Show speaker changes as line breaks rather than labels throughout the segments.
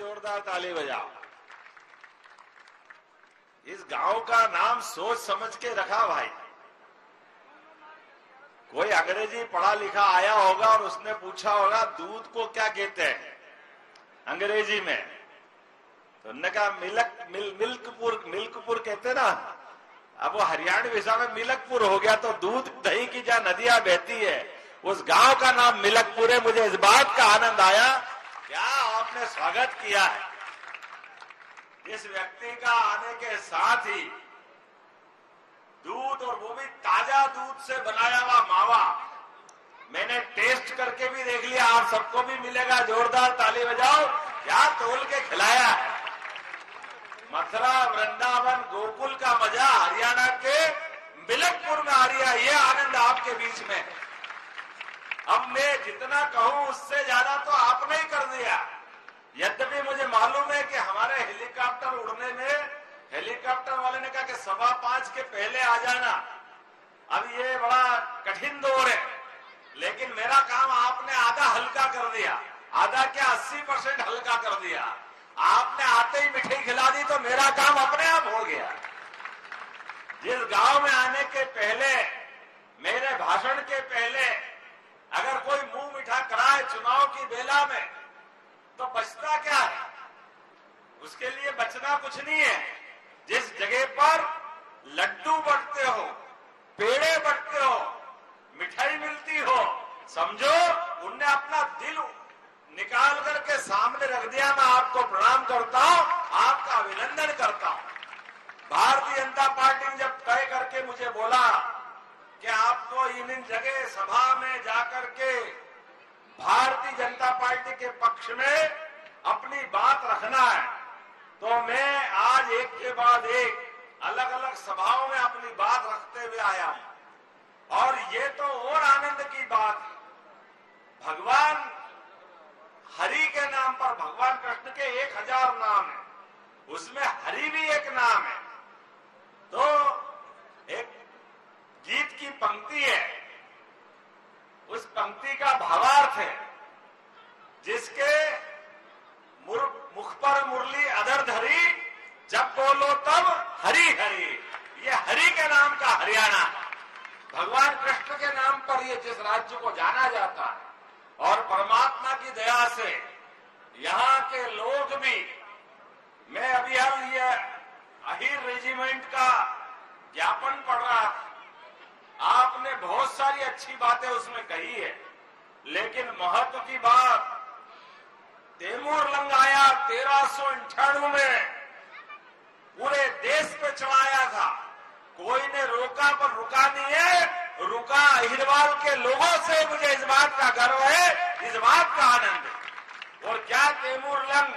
जोरदार ताली बजाओ। इस गांव का नाम सोच समझ के रखा भाई। कोई अंग्रेजी पढ़ा लिखा आया होगा और उसने पूछा होगा दूध को क्या कहते हैं अंग्रेजी में, तो उन्होंने कहा मिल्कपुर कहते ना। अब वो हरियाणवी भाषा में मिल्कपुर हो गया, तो दूध दही की जहां नदियां बहती है उस गांव का नाम मिल्कपुर है। मुझे इस बात का आनंद आया, क्या आपने स्वागत किया है। इस व्यक्ति का आने के साथ ही दूध, और वो भी ताजा दूध से बनाया हुआ मावा, मैंने टेस्ट करके भी देख लिया, आप सबको भी मिलेगा। जोरदार ताली बजाओ। क्या तोल के खिलाया है। मथुरा, वृंदावन, गोकुल का मजा हरियाणा के मिल्कपुर में आ रहा है। ये आनंद आपके बीच में। अब मैं जितना कहूं उससे ज्यादा तो आपने ही कर दिया। यद्यपि मुझे मालूम है कि हमारे हेलीकॉप्टर उड़ने में, हेलीकॉप्टर वाले ने कहा कि 5:15 के पहले आ जाना। अब ये बड़ा कठिन दौर है, लेकिन मेरा काम आपने आधा हल्का कर दिया। आधा क्या 80% हल्का कर दिया। आपने आते ही मिठाई खिला दी तो मेरा काम अपने आप हो गया। जिस गांव में आने के पहले, मेरे भाषण के पहले अगर कोई मुंह मीठा कराए चुनाव की बेला में, तो बचता क्या है। उसके लिए बचना कुछ नहीं है। जिस जगह पर लड्डू बंटते हो, पेड़े बंटते हो, मिठाई मिलती हो, समझो उनने अपना दिल निकाल करके सामने रख दिया। मैं आपको प्रणाम करता हूं, आपका अभिनंदन करता हूं। भारतीय जनता पार्टी ने जब तय करके मुझे बोला कि आपको इन जगह सभा में जाकर के भारतीय जनता पार्टी के पक्ष में अपनी बात रखना है, तो मैं आज एक के बाद एक अलग अलग सभाओं में अपनी बात रखते हुए आया हूं। और ये तो और आनंद की बात है, भगवान हरि के नाम पर, भगवान कृष्ण के 1000 नाम है, उसमें हरि भी एक नाम है। तो एक गीत की पंक्ति है, उस पंक्ति का भावार्थ है, जिसके मुख पर मुरली अधर धरी, जब बोलो तब हरि हरि। ये हरि के नाम का हरियाणा, भगवान कृष्ण के नाम पर ये जिस राज्य को जाना जाता है, और परमात्मा की दया से यहाँ के लोग भी, मैं अभी ये अहीर रेजिमेंट का ज्ञापन पढ़ रहा था। आपने बहुत सारी अच्छी बातें उसमें कही है, लेकिन महत्व की बात, तैमूर लंग आया 1398 में, पूरे देश पे चढ़ाया था, कोई ने रोका पर रुका नहीं है। रुका अहिरवाल के लोगों से। मुझे इस बात का गर्व है, इस बात का आनंद है। और क्या तैमूर लंग,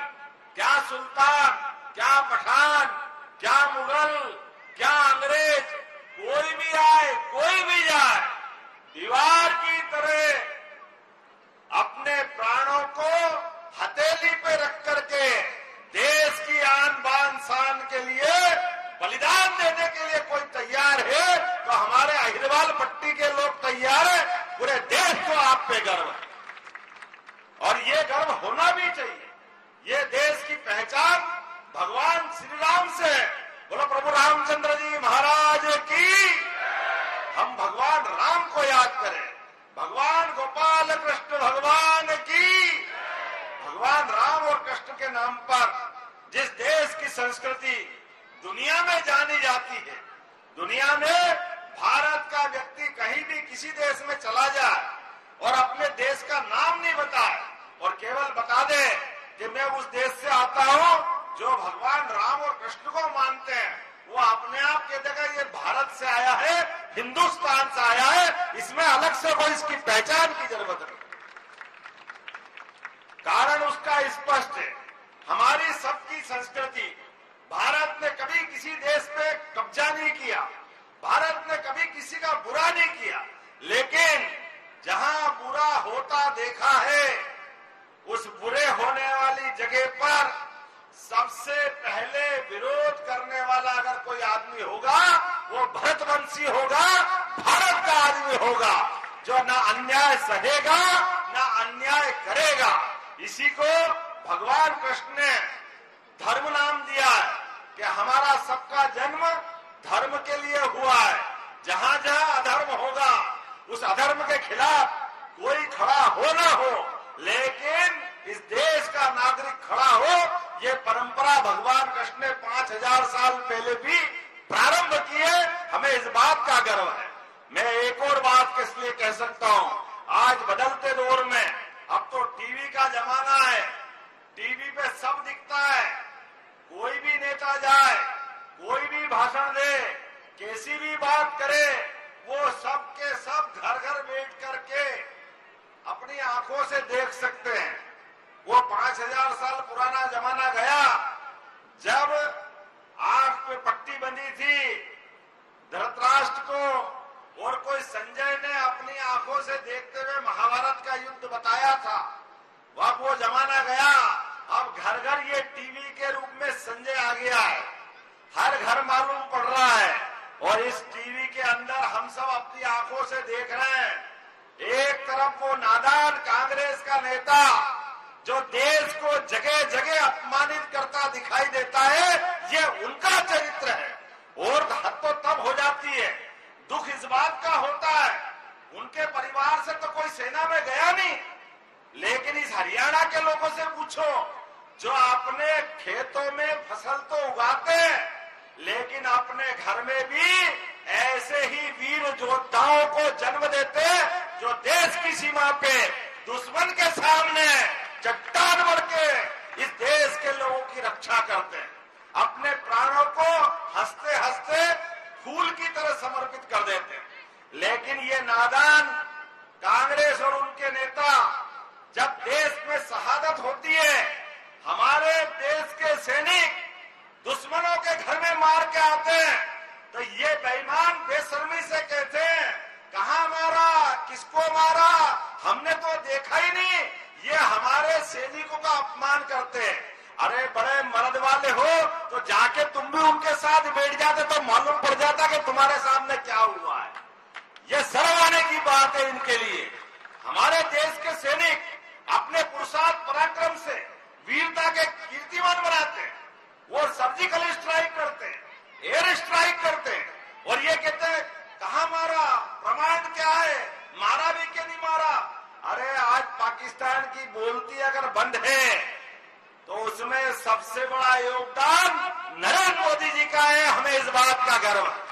क्या सुल्तान, क्या पठान, क्या मुगल, क्या अंग्रेज, कोई भी आए, कोई भी जाए, दीवार की तरह अपने प्राणों को हथेली पे रख करके देश की आन बान शान के लिए बलिदान देने के लिए कोई तैयार है, तो हमारे अहिरवाल पट्टी के लोग तैयार है। पूरे देश को आप पे गर्व है, और ये गर्व होना भी चाहिए। ये देश की पहचान भगवान श्री राम से। बोलो प्रभु रामचंद्र जी महाराज की। हम भगवान राम को याद करें, भगवान गोपाल कृष्ण भगवान की। भगवान राम और कृष्ण के नाम पर जिस देश की संस्कृति दुनिया में जानी जाती है, दुनिया में भारत का व्यक्ति कहीं भी किसी देश में चला जाए और अपने देश का नाम नहीं बताए, और केवल बता दे कि मैं उस देश से आता हूं, जो भगवान राम और कृष्ण को मानते हैं, वो अपने आप कहते हैं ये भारत से आया है, हिंदुस्तान से आया है, इसमें अलग से कोई इसकी पहचान की जरूरत नहीं। कारण उसका स्पष्ट है। हमारी सबकी संस्कृति, भारत ने कभी किसी देश पे कब्जा नहीं किया, भारत ने कभी किसी का बुरा नहीं किया, लेकिन जहां बुरा होता देखा है, उस बुरे होने वाली जगह पर सबसे पहले विरोध करने वाला अगर कोई आदमी होगा, वो भरतवंशी होगा, भारत का आदमी होगा, जो ना अन्याय सहेगा ना अन्याय करेगा। इसी को भगवान कृष्ण ने धर्म नाम दिया है कि हमारा सबका जन्म धर्म के लिए हुआ है। जहां जहां अधर्म होगा उस अधर्म के खिलाफ कोई खड़ा हो ना हो, लेकिन इस देश का नागरिक खड़ा हो, ये परंपरा भगवान कृष्ण ने 5000 साल पहले भी प्रारंभ की है। हमें इस बात का गर्व है। मैं एक और बात किस लिए कह सकता हूं, आज बदलते दौर में अब तो टीवी का जमाना है, टीवी पे सब दिखता है। कोई भी नेता जाए, कोई भी भाषण दे, कैसी भी बात करे, वो सब के सब घर घर बैठ करके अपनी आंखों से देख सकते हैं। वो 5000 साल पुराना जमाना गया जब आंख पे पट्टी बंधी थी धृतराष्ट्र को, और कोई संजय ने अपनी आंखों से देखते हुए महाभारत का युद्ध बताया था। वह वो जमाना गया। अब घर घर ये टीवी के रूप में संजय आ गया है, हर घर मालूम पड़ रहा है, और इस टीवी के अंदर हम सब अपनी आंखों से देख रहे हैं। एक तरफ वो नादान कांग्रेस का नेता जो देश को जगह जगह अपमानित करता दिखाई देता है, ये उनका चरित्र है। और हद तो तब हो जाती है, दुख इस बात का होता है, उनके परिवार से तो कोई सेना में गया नहीं, लेकिन इस हरियाणा के लोगों से पूछो जो अपने खेतों में फसल तो उगाते हैं, लेकिन अपने घर में भी ऐसे ही वीर योद्धाओं को जन्म देते हैं जो देश की सीमा पे दुश्मन के सामने चट्टान बन के इस देश के लोगों की रक्षा करते हैं, अपने प्राणों को हंसते हंसते फूल की तरह समर्पित कर देते हैं। लेकिन ये नादान कांग्रेस और उनके नेता जब देश में शहादत होती है, हमारे देश के सैनिक दुश्मनों के घर में मार के आते हैं, तो ये बेईमान बेशर्मी से कहते हैं कहां मारा, किसको मारा, हमने तो देखा ही नहीं। ये हमारे सैनिकों का अपमान करते हैं। अरे बड़े मर्द वाले हो तो जाके तुम भी उनके साथ बैठ जाते तो मालूम पड़ जाता कि तुम्हारे सामने क्या हुआ है। ये शर्म आने की बात है इनके लिए। हमारे देश के सैनिक अपने पुरुषार्थ पराक्रम से वीरता के कीर्तिमान बनाते हैं। वो सर्जिकल स्ट्राइक करते हैं, एयर स्ट्राइक करते हैं, और ये कहते हैं कहां मारा, प्रमाण क्या है, मारा भी क्या नहीं मारा। अरे आज पाकिस्तान की बोलती अगर बंद है तो उसमें सबसे बड़ा योगदान नरेंद्र मोदी जी का है। हमें इस बात का गर्व है।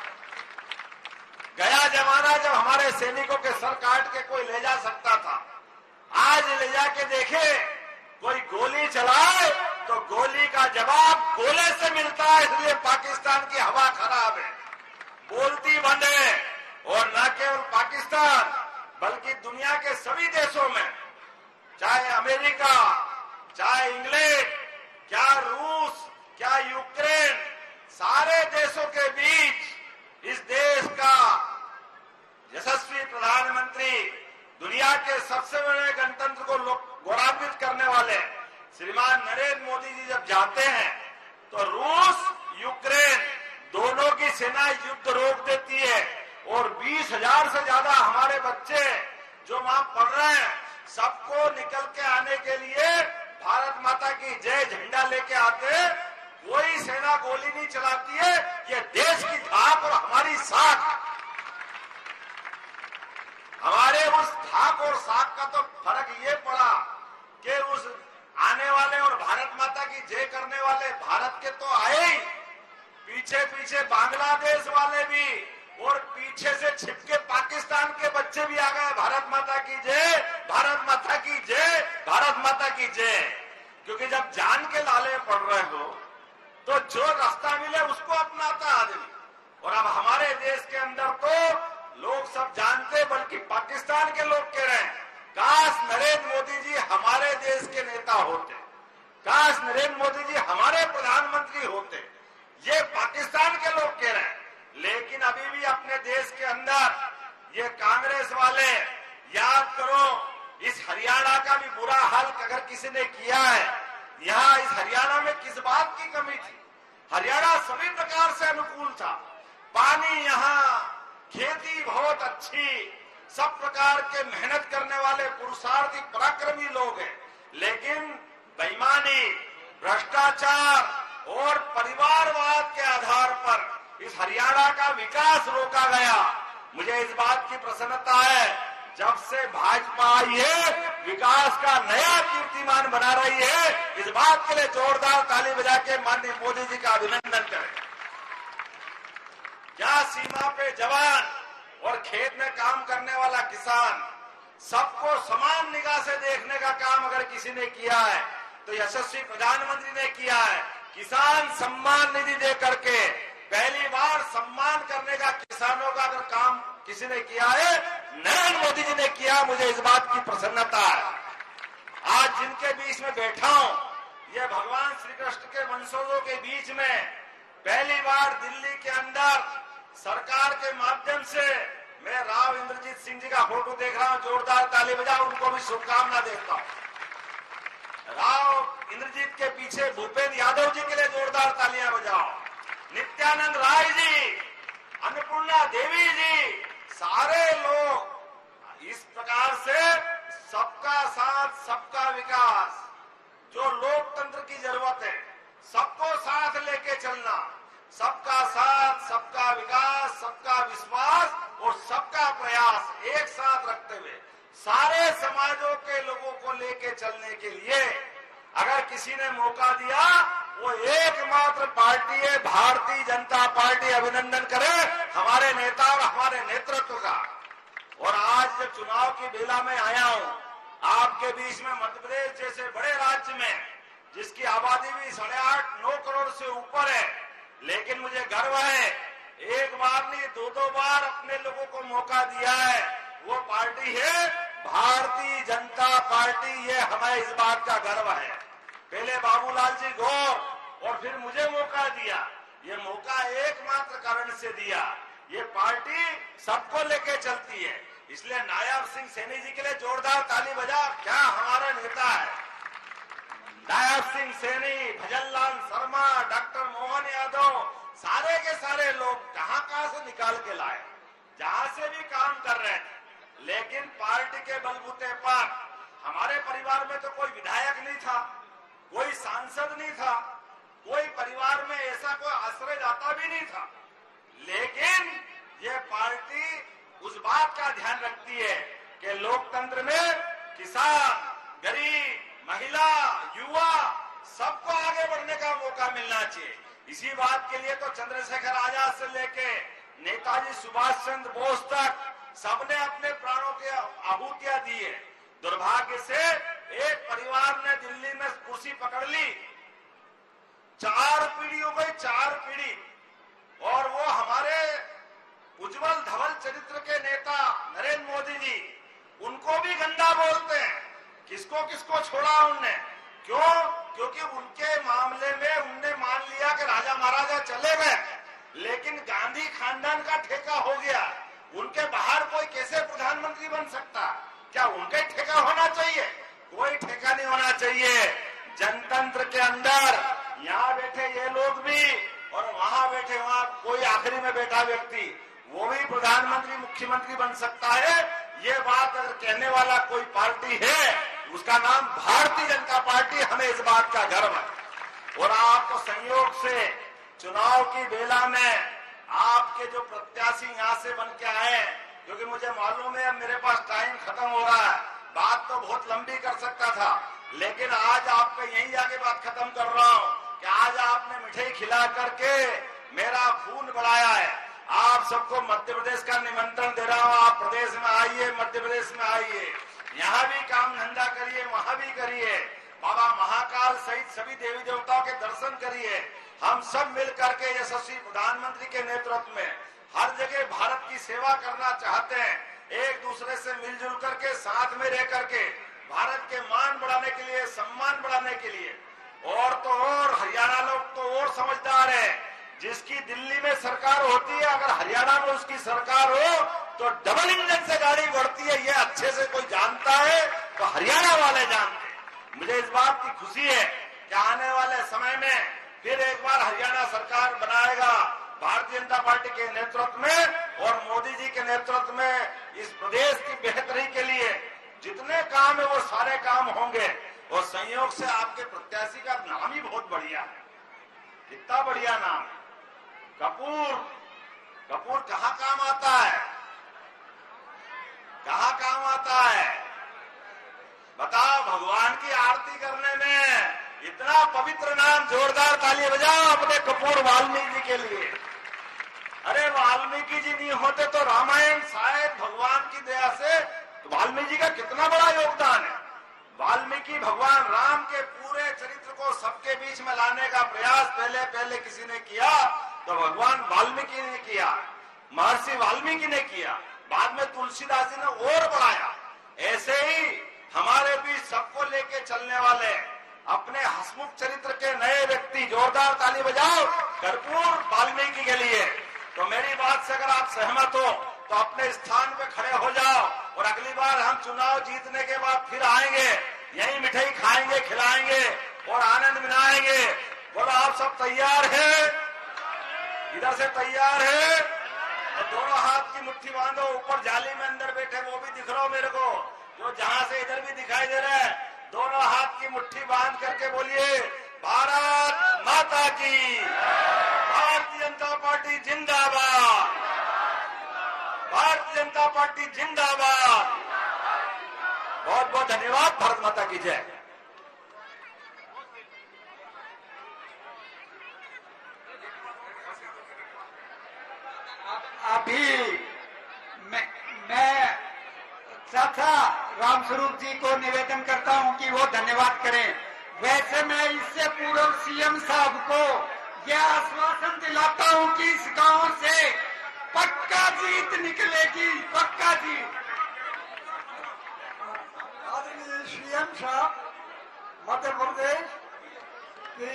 गया जमाना जब हमारे सैनिकों के सर काट के कोई ले जा सकता था, आज ले जाके देखे कोई गोली चलाए तो गोली का जवाब गोले से मिलता है। इसलिए पाकिस्तान की हवा खराब है, बोलती बंद है। और न केवल पाकिस्तान बल्कि दुनिया के सभी देशों में, चाहे अमेरिका, चाहे इंग्लैंड, क्या रूस, क्या यूक्रेन, सारे देशों के बीच इस देश का यशस्वी प्रधानमंत्री, दुनिया के सबसे बड़े गणतंत्र को गौरवान्वित करने वाले श्रीमान नरेंद्र मोदी जी जब जाते हैं तो रूस, यूक्रेन दोनों की सेना युद्ध रोक देती है, और 20,000 से ज्यादा हमारे बच्चे जो वहां पढ़ रहे हैं, सबको निकल के आने के लिए भारत माता की जय झंडा लेके आते हैं। कोई सेना गोली नहीं चलाती है। ये देश की धाक और हमारी साख, हमारे उस धाक और साख का तो फर्क ये पड़ा कि उस आने वाले और भारत माता की जय करने वाले भारत के तो आए ही, पीछे पीछे बांग्लादेश वाले भी, और पीछे से छिपके पाकिस्तान के बच्चे भी आ गए। भारत माता की जय, भारत माता की जय, भारत माता की जय। क्योंकि जब जान के लाले पड़ रहे हो तो जो रास्ता मिले उसको अपनाता आदमी। और अब हमारे देश के अंदर तो लोग सब जानते, बल्कि पाकिस्तान के लोग कह रहे हैं काश नरेंद्र मोदी जी हमारे देश के नेता होते, काश नरेंद्र मोदी जी हमारे प्रधानमंत्री होते। ये पाकिस्तान के लोग कह रहे हैं। लेकिन अभी भी अपने देश के अंदर ये कांग्रेस वाले, याद करो इस हरियाणा का भी बुरा हाल अगर किसी ने किया है, यहाँ इस हरियाणा में किस बात की कमी थी? हरियाणा सभी प्रकार से अनुकूल था, पानी यहाँ, खेती बहुत अच्छी, सब प्रकार के मेहनत करने वाले पुरुषार्थी पराक्रमी लोग हैं। लेकिन बेईमानी, भ्रष्टाचार और परिवारवाद के आधार पर इस हरियाणा का विकास रोका गया। मुझे इस बात की प्रसन्नता है, जब से भाजपा आई है विकास का नया कीर्तिमान बना रही है। इस बात के लिए जोरदार ताली बजा के माननीय मोदी जी का अभिनंदन करें। क्या सीमा पे जवान और खेत में काम करने वाला किसान, सबको समान निगाह से देखने का काम अगर किसी ने किया है तो यशस्वी प्रधानमंत्री ने किया है। किसान सम्मान निधि दे करके पहली बार सम्मान करने का किसानों का अगर काम किसी ने किया है, नरेंद्र मोदी जी ने किया। मुझे इस बात की प्रसन्नता है। आज जिनके बीच में बैठा हूं, ये भगवान श्री कृष्ण के वंशजों के बीच में पहली बार दिल्ली के अंदर सरकार के माध्यम से मैं राव इंद्रजीत सिंह जी का फोटो देख रहा हूं। जोरदार ताली बजाओ, उनको भी शुभकामना देता हूं। राव इंद्रजीत के पीछे भूपेंद्र यादव जी के लिए जोरदार तालियां बजाओ। नित्यानंद राय जी, अन्नपूर्णा देवी जी, सारे लोग इस प्रकार से सबका साथ सबका विकास, जो लोकतंत्र की जरूरत है, सबको साथ लेके चलना, सबका साथ सबका विकास, सबका विश्वास और सबका प्रयास एक साथ रखते हुए सारे समाजों के लोगों को लेके चलने के लिए अगर किसी ने मौका दिया, वो एकमात्र पार्टी है भारतीय जनता पार्टी। अभिनंदन करें हमारे नेता और हमारे नेतृत्व का। और आज जब चुनाव की बेला में आया हूं आपके बीच में, मध्य प्रदेश जैसे बड़े राज्य में जिसकी आबादी भी 8.5-9 करोड़ से ऊपर है, लेकिन मुझे गर्व है एक बार नहीं 2-2 बार अपने लोगों को मौका दिया है। वो पार्टी है भारतीय जनता पार्टी। ये हमें इस बात का गर्व है। पहले बाबूलाल जी गौर और फिर मुझे मौका दिया। ये मौका एकमात्र कारण से दिया, ये पार्टी सबको लेके चलती है। इसलिए नायब सिंह सैनी जी के लिए जोरदार ताली बजा। क्या हमारा नेता है नायब सिंह सैनी, भजनलाल शर्मा, डॉक्टर मोहन यादव, सारे के सारे लोग कहां से निकाल के लाए, जहां से भी काम कर रहे थे। लेकिन पार्टी के बलबूते पर हमारे परिवार में तो कोई विधायक नहीं था, कोई सांसद नहीं था, कोई परिवार में ऐसा कोई आश्रयदाता भी नहीं था। लेकिन ये पार्टी उस बात का ध्यान रखती है कि लोकतंत्र में किसान, गरीब, महिला, युवा सबको आगे बढ़ने का मौका मिलना चाहिए। इसी बात के लिए तो चंद्रशेखर आजाद से लेके नेताजी सुभाष चंद्र बोस तक सबने अपने प्राणों की आहुतियां दी है। दुर्भाग्य से एक परिवार ने दिल्ली में कुर्सी पकड़ ली, 4 पीढ़ी हो गई, 4 पीढ़ी, और वो हमारे उज्जवल धवल चरित्र के नेता नरेंद्र मोदी जी, उनको भी गंदा बोलते हैं। किसको किसको छोड़ा उनने? क्यों? क्योंकि उनके मामले में उनने मान लिया कि राजा महाराजा चले गए, लेकिन गांधी खानदान का ठेका हो गया। उनके बाहर कोई कैसे प्रधानमंत्री बन सकता? क्या उनका ठेका होना चाहिए? कोई ठेका नहीं होना चाहिए। जनतंत्र के अंदर यहाँ बैठे ये लोग भी और वहां बैठे वहां कोई आखिरी में बैठा व्यक्ति, वो भी प्रधानमंत्री मुख्यमंत्री बन सकता है। ये बात अगर कहने वाला कोई पार्टी है, उसका नाम भारतीय जनता पार्टी। हमें इस बात का गर्व है। और आपको संयोग से चुनाव की बेला में आपके जो प्रत्याशी यहाँ से बन के आए, क्योंकि मुझे मालूम है अब मेरे पास टाइम खत्म हो रहा है, बात तो बहुत लंबी कर सकता था, लेकिन आज आपको यहीं जाके बात खत्म कर रहा हूँ कि आज आपने मिठाई खिला करके मेरा खून बढ़ाया है। आप सबको मध्य प्रदेश का निमंत्रण दे रहा हूँ। आप प्रदेश में आइए, मध्य प्रदेश में आइए, यहाँ भी काम धंधा करिए, वहां भी करिए, बाबा महाकाल सहित सभी देवी देवताओं के दर्शन करिए। हम सब मिल करके यशस्वी प्रधानमंत्री के नेतृत्व में हर जगह भारत की सेवा करना चाहते हैं। एक दूसरे से मिलजुल करके, साथ में रह करके भारत के मान बढ़ाने के लिए, सम्मान बढ़ाने के लिए। और तो और हरियाणा लोग तो और समझदार है। जिसकी दिल्ली में सरकार होती है, अगर हरियाणा में उसकी सरकार हो तो डबल इंजन से गाड़ी बढ़ती है। ये अच्छे से कोई जानता है तो हरियाणा वाले जानते हैं। मुझे इस बात की खुशी है कि आने वाले समय में फिर एक बार हरियाणा सरकार बनाएगा भारतीय जनता पार्टी के नेतृत्व में और मोदी जी के नेतृत्व में। इस प्रदेश की बेहतरी के लिए जितने काम है वो सारे काम होंगे। और संयोग से आपके प्रत्याशी का नाम ही बहुत बढ़िया है। कितना बढ़िया नाम है, कपूर। कपूर कहां काम आता है, कहां काम आता है बताओ? भगवान की आरती करने में। इतना पवित्र नाम, जोरदार ताली बजाओ अपने कपूर वाल्मीकि जी के लिए। अरे वाल्मीकि जी नहीं होते तो रामायण शायद भगवान की दया से, तो वाल्मीकि जी का कितना बड़ा योगदान है। वाल्मीकि भगवान राम के पूरे चरित्र को सबके बीच में लाने का प्रयास पहले किसी ने किया तो भगवान वाल्मीकि ने किया, महर्षि वाल्मीकि ने किया, बाद में तुलसीदास जी ने और बढ़ाया। ऐसे ही हमारे बीच सबको लेके चलने वाले अपने हसमुख चरित्र के नए व्यक्ति, जोरदार ताली बजाओ कर्पूर वाल्मीकि के लिए। तो मेरी बात से अगर आप सहमत हो तो अपने स्थान पे खड़े हो जाओ, और अगली बार हम चुनाव जीतने के बाद फिर आएंगे, यही मिठाई खाएंगे, खिलाएंगे और आनंद मनाएंगे। बोलो आप सब तैयार हैं? इधर से तैयार है? तो दोनों हाथ की मुट्ठी बांधो। ऊपर जाली में अंदर बैठे वो भी दिख रहा हो मेरे को, जो जहां से इधर भी दिखाई दे रहा है। दोनों हाथ की मुट्ठी बांध करके बोलिए भारत माता की, भारतीय जनता पार्टी जिंदाबाद, भारतीय जनता पार्टी जिंदाबाद। बहुत बहुत धन्यवाद। भारत माता की जय।
अभी मैं चाचा रामस्वरूप जी को निवेदन करता हूं कि वो धन्यवाद करें। वैसे मैं इससे पूर्व सीएम साहब को यह आश्वासन दिलाता हूं कि इस गांव से पक्का जीत निकलेगी, पक्का जीत।
आदरणीय सीएम साहब मध्य प्रदेश की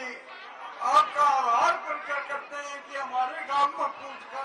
आपका आभार प्रकट करते हैं कि हमारे गांव में पूछ कर